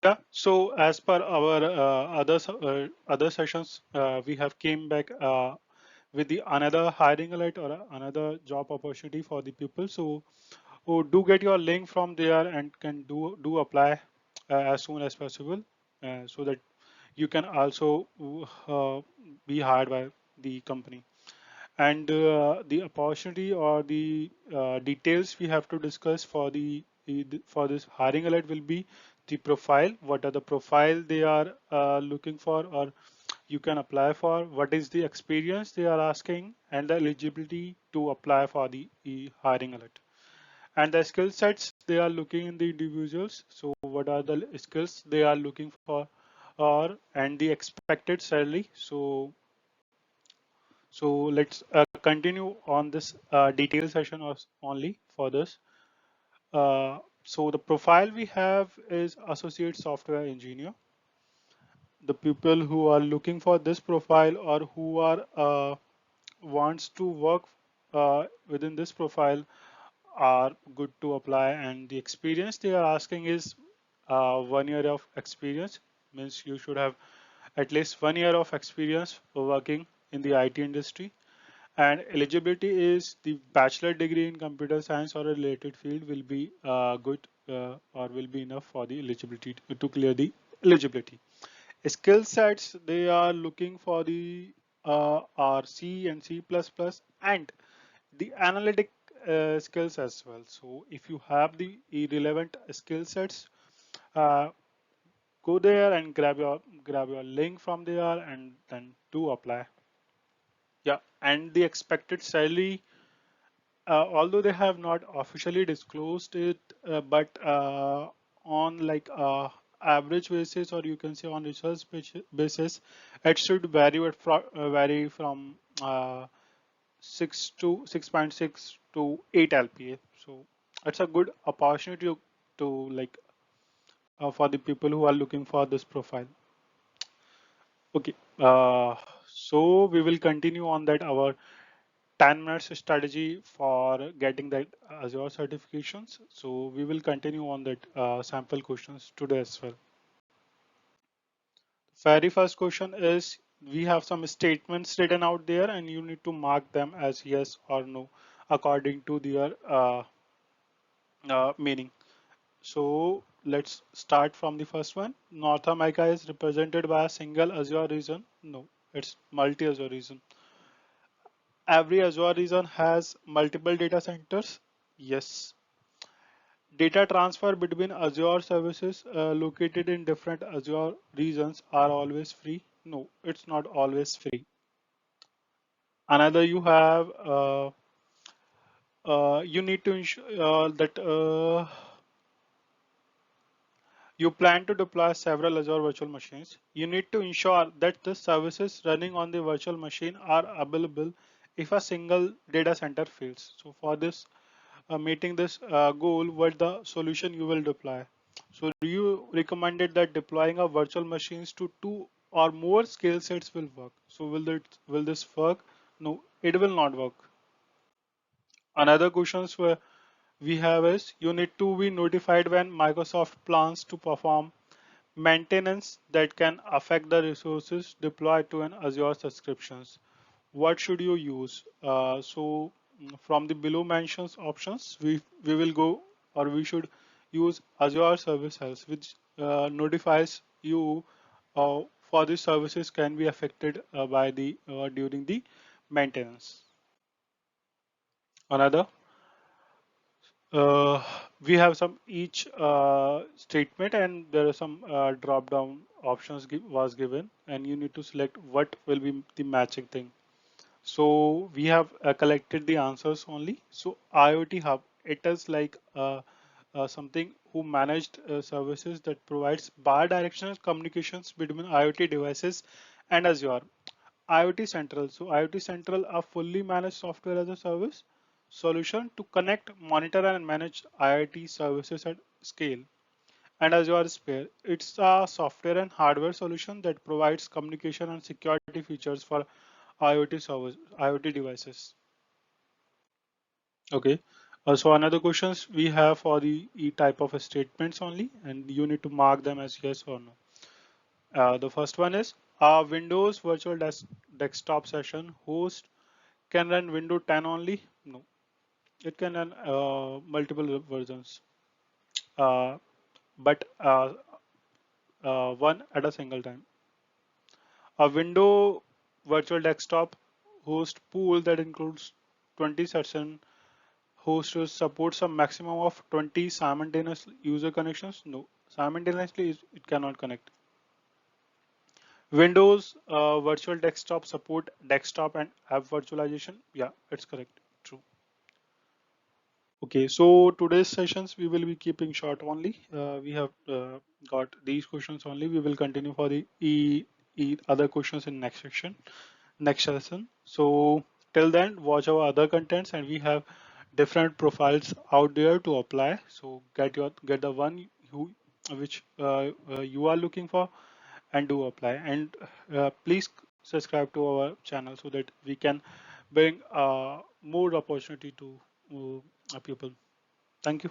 Yeah, so as per our other sessions, we have came back with the another hiring alert or another job opportunity for the people. So do get your link from there and can do apply as soon as possible, so that you can also be hired by the company. And the opportunity or the details we have to discuss for for this hiring alert will be the profile. What are the profile they are looking for, or you can apply for? What is the experience they are asking, and the eligibility to apply for the hiring alert, and the skill sets they are looking in the individuals. So what are the skills they are looking for, or and the expected salary. So let's continue on this detail session only for this. So the profile we have is associate software engineer. The people who are looking for this profile, or who are wants to work within this profile, are good to apply. And the experience they are asking is 1 year of experience. Means you should have at least 1 year of experience working in the IT industry. And eligibility is the bachelor degree in computer science or a related field will be good, or will be enough for the eligibility to clear the eligibility. Skill sets they are looking for the are C and C++ and the analytic skills as well. So if you have the irrelevant skill sets, uh, go there and grab your link from there and then do apply. Yeah, and the expected salary, although they have not officially disclosed it, but on like average basis, or you can say on research basis, it should vary from 6 to 6.6 to 8 LPA. So it's a good opportunity to like for the people who are looking for this profile. Okay, so we will continue on that our 10 minutes strategy for getting that Azure certifications. So we will continue on that sample questions today as well. Very first question is, we have some statements written out there and you need to mark them as yes or no according to their meaning. So let's start from the first one. North America is represented by a single Azure region. No, it's multi-Azure region. Every Azure region has multiple data centers. Yes. Data transfer between Azure services located in different Azure regions are always free. No, it's not always free. Another, you have you need to ensure that you plan to deploy several Azure virtual machines. You need to ensure that the services running on the virtual machine are available if a single data center fails. So for this, meeting this goal, what the solution you will deploy. So you recommended that deploying a virtual machines to 2 or more skill sets will work. So will this work? No, it will not work. Another questions we have is, you need to be notified when Microsoft plans to perform maintenance that can affect the resources deployed to an Azure subscriptions. What should you use? From the below mentions options, we will go, or we should use Azure Service Health, which notifies you for the services can be affected by the during the maintenance. Another, uh, we have some each statement, and there are some drop down options was given, and you need to select what will be the matching thing. So we have collected the answers only. So IoT Hub, it is like something who managed services that provides bi-directional communications between IoT devices and Azure. IoT Central. So IoT Central, a fully managed software as a service solution to connect, monitor, and manage IoT services at scale. And Azure Sphere, it's a software and hardware solution that provides communication and security features for IoT devices. Okay. So another questions we have for the E type of statements only, and you need to mark them as yes or no. The first one is Windows virtual desktop session host can run Windows 10 only? No, it can run multiple versions, uh, but one at a single time. A window virtual desktop host pool that includes 20 session hosts supports a maximum of 20 simultaneous user connections. No, simultaneously it cannot connect. Windows virtual desktop support desktop and app virtualization. Yeah, it's correct. True. Okay, so today's sessions we will be keeping short only. We have got these questions only. We will continue for the other questions in next section, next session. So till then, watch our other contents, and we have different profiles out there to apply. So get the one who which you are looking for, and do apply. And please subscribe to our channel so that we can bring more opportunity to people. Thank you.